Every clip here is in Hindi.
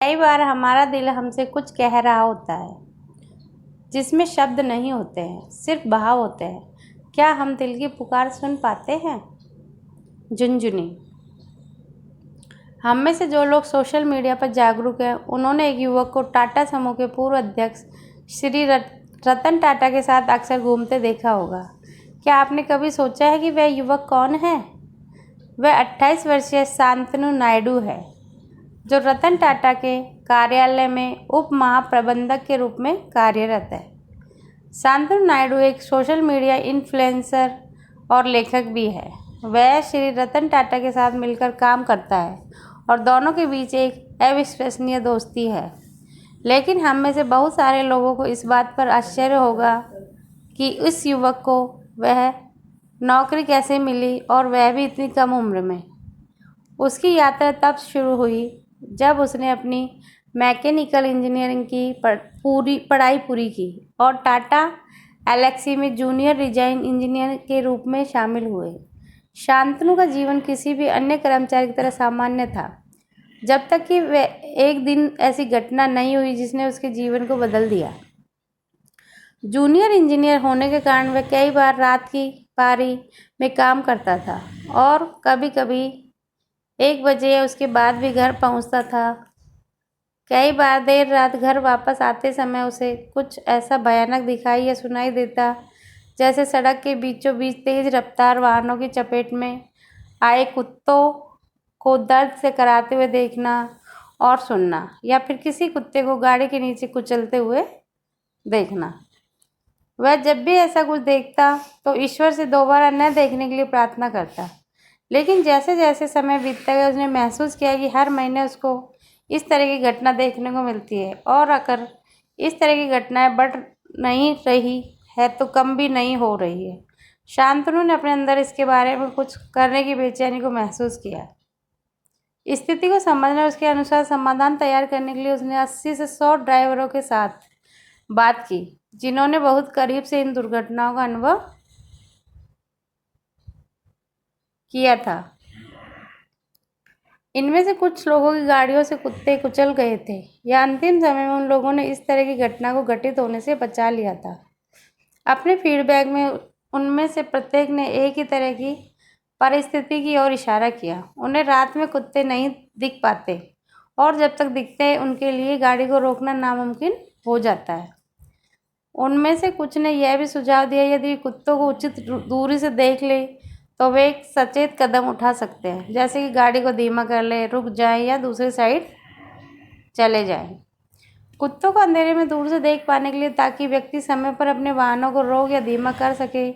कई बार हमारा दिल हमसे कुछ कह रहा होता है जिसमें शब्द नहीं होते हैं, सिर्फ भाव होते हैं। क्या हम दिल की पुकार सुन पाते हैं? झुनझुनी। हम में से जो लोग सोशल मीडिया पर जागरूक हैं, उन्होंने एक युवक को टाटा समूह के पूर्व अध्यक्ष श्री रतन टाटा के साथ अक्सर घूमते देखा होगा। क्या आपने कभी सोचा है कि वह युवक कौन है? वह 28 वर्षीय शांतनु नायडू है, जो रतन टाटा के कार्यालय में उप महाप्रबंधक के रूप में कार्यरत है। शांतनु नायडू एक सोशल मीडिया इन्फ्लुएंसर और लेखक भी है। वह श्री रतन टाटा के साथ मिलकर काम करता है और दोनों के बीच एक अविश्वसनीय दोस्ती है। लेकिन हम में से बहुत सारे लोगों को इस बात पर आश्चर्य होगा कि इस युवक को वह नौकरी कैसे मिली, और वह भी इतनी कम उम्र में। उसकी यात्रा तब शुरू हुई जब उसने अपनी मैकेनिकल इंजीनियरिंग की पढ़ाई पूरी की और टाटा एलेक्सी में जूनियर डिजाइन इंजीनियर के रूप में शामिल हुए। शांतनु का जीवन किसी भी अन्य कर्मचारी की तरह सामान्य था, जब तक कि वह एक दिन ऐसी घटना नहीं हुई जिसने उसके जीवन को बदल दिया। जूनियर इंजीनियर होने के कारण वह कई बार रात की पारी में काम करता था और कभी कभी 1 बजे या उसके बाद भी घर पहुंचता था। कई बार देर रात घर वापस आते समय उसे कुछ ऐसा भयानक दिखाई या सुनाई देता, जैसे सड़क के बीचों बीच तेज रफ्तार वाहनों की चपेट में आए कुत्तों को दर्द से कराते हुए देखना और सुनना, या फिर किसी कुत्ते को गाड़ी के नीचे कुचलते हुए देखना। वह जब भी ऐसा कुछ देखता तो ईश्वर से दोबारा न देखने के लिए प्रार्थना करता। लेकिन जैसे जैसे समय बीतता गया, उसने महसूस किया कि हर महीने उसको इस तरह की घटना देखने को मिलती है, और अगर इस तरह की घटनाएं बढ़ नहीं रही है तो कम भी नहीं हो रही है। शांतनु ने अपने अंदर इसके बारे में कुछ करने की बेचैनी को महसूस किया। स्थिति को समझने और उसके अनुसार समाधान तैयार करने के लिए उसने 80 से 100 ड्राइवरों के साथ बात की, जिन्होंने बहुत करीब से इन दुर्घटनाओं का अनुभव किया था। इनमें से कुछ लोगों की गाड़ियों से कुत्ते कुचल गए थे, या अंतिम समय में उन लोगों ने इस तरह की घटना को घटित होने से बचा लिया था। अपने फीडबैक में उनमें से प्रत्येक ने एक ही तरह की परिस्थिति की ओर इशारा किया। उन्हें रात में कुत्ते नहीं दिख पाते, और जब तक दिखते हैं उनके लिए गाड़ी को रोकना नामुमकिन हो जाता है। उनमें से कुछ ने यह भी सुझाव दिया यदि कुत्तों को उचित दूरी से देख ले तो वे एक सचेत कदम उठा सकते हैं, जैसे कि गाड़ी को धीमा कर ले, रुक जाए या दूसरी साइड चले जाएं। कुत्तों को अंधेरे में दूर से देख पाने के लिए, ताकि व्यक्ति समय पर अपने वाहनों को रोक या धीमा कर सके,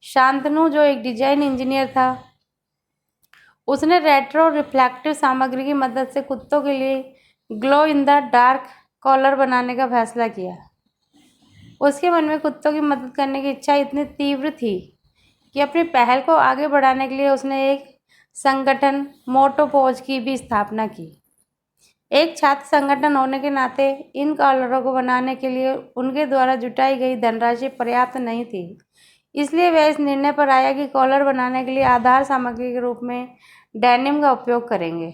शांतनु, जो एक डिजाइन इंजीनियर था, उसने रेट्रो रिफ्लेक्टिव सामग्री की मदद से कुत्तों के लिए glow in the dark collar बनाने का फैसला किया। उसके मन में कुत्तों की मदद करने की इच्छा इतनी तीव्र थी कि अपनी पहल को आगे बढ़ाने के लिए उसने एक संगठन मोटोपोज की भी स्थापना की। एक छात्र संगठन होने के नाते इन कॉलरों को बनाने के लिए उनके द्वारा जुटाई गई धनराशि पर्याप्त नहीं थी, इसलिए वह इस निर्णय पर आया कि कॉलर बनाने के लिए आधार सामग्री के रूप में डेनिम का उपयोग करेंगे।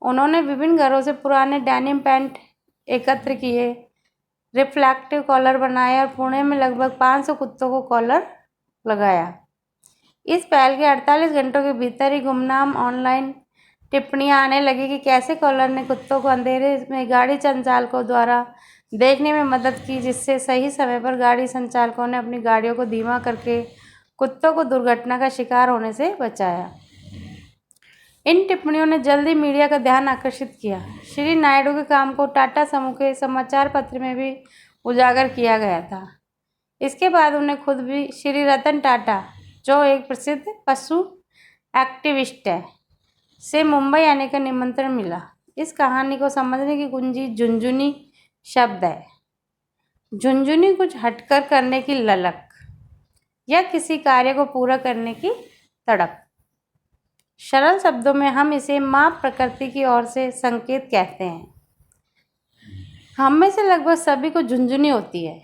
उन्होंने विभिन्न घरों से पुराने डेनिम पैंट एकत्र किए, रिफ्लेक्टिव कॉलर बनाए और पुणे में लगभग 500 कुत्तों को कॉलर लगाया। इस पहल के 48 घंटों के भीतर ही गुमनाम ऑनलाइन टिप्पणियां आने लगी कि कैसे कॉलर ने कुत्तों को अंधेरे में गाड़ी संचालकों द्वारा देखने में मदद की, जिससे सही समय पर गाड़ी संचालकों ने अपनी गाड़ियों को धीमा करके कुत्तों को दुर्घटना का शिकार होने से बचाया। इन टिप्पणियों ने जल्दी मीडिया का ध्यान आकर्षित किया। श्री नायडू के काम को टाटा समूह के समाचार पत्र में भी उजागर किया गया था। इसके बाद उन्हें खुद भी श्री रतन टाटा, जो एक प्रसिद्ध पशु एक्टिविस्ट है, से मुंबई आने का निमंत्रण मिला। इस कहानी को समझने की कुंजी झुनझुनी शब्द है। झुनझुनी कुछ हटकर करने की ललक या किसी कार्य को पूरा करने की तड़प। सरल शब्दों में हम इसे माँ प्रकृति की ओर से संकेत कहते हैं। हम में से लगभग सभी को झुनझुनी होती है,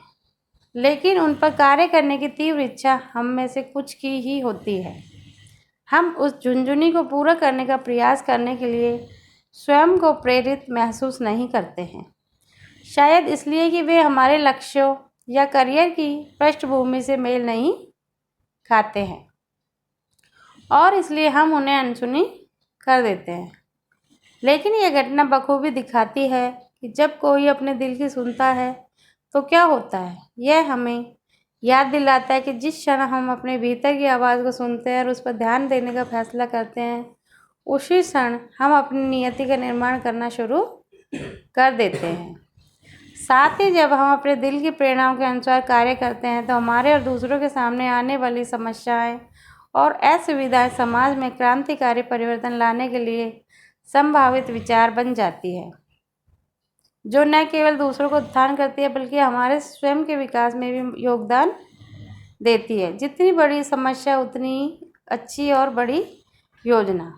लेकिन उन पर कार्य करने की तीव्र इच्छा हम में से कुछ की ही होती है। हम उस झुनझुनी को पूरा करने का प्रयास करने के लिए स्वयं को प्रेरित महसूस नहीं करते हैं, शायद इसलिए कि वे हमारे लक्ष्यों या करियर की पृष्ठभूमि से मेल नहीं खाते हैं और इसलिए हम उन्हें अनसुनी कर देते हैं। लेकिन यह घटना बखूबी दिखाती है कि जब कोई अपने दिल की सुनता है तो क्या होता है। यह हमें याद दिलाता है कि जिस क्षण हम अपने भीतर की आवाज़ को सुनते हैं और उस पर ध्यान देने का फैसला करते हैं, उसी क्षण हम अपनी नियति का निर्माण करना शुरू कर देते हैं। साथ ही जब हम अपने दिल की प्रेरणाओं के अनुसार कार्य करते हैं तो हमारे और दूसरों के सामने आने वाली समस्याएं और असुविधाएं समाज में क्रांतिकारी परिवर्तन लाने के लिए संभावित विचार बन जाती है, जो न केवल दूसरों को उत्थान करती है बल्कि हमारे स्वयं के विकास में भी योगदान देती है। जितनी बड़ी समस्या उतनी अच्छी और बड़ी योजना।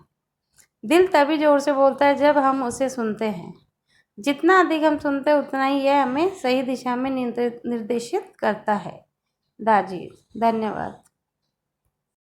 दिल तभी जोर से बोलता है जब हम उसे सुनते हैं। जितना अधिक हम सुनते हैं उतना ही यह हमें सही दिशा में निर्देशित करता है। दाजी, धन्यवाद।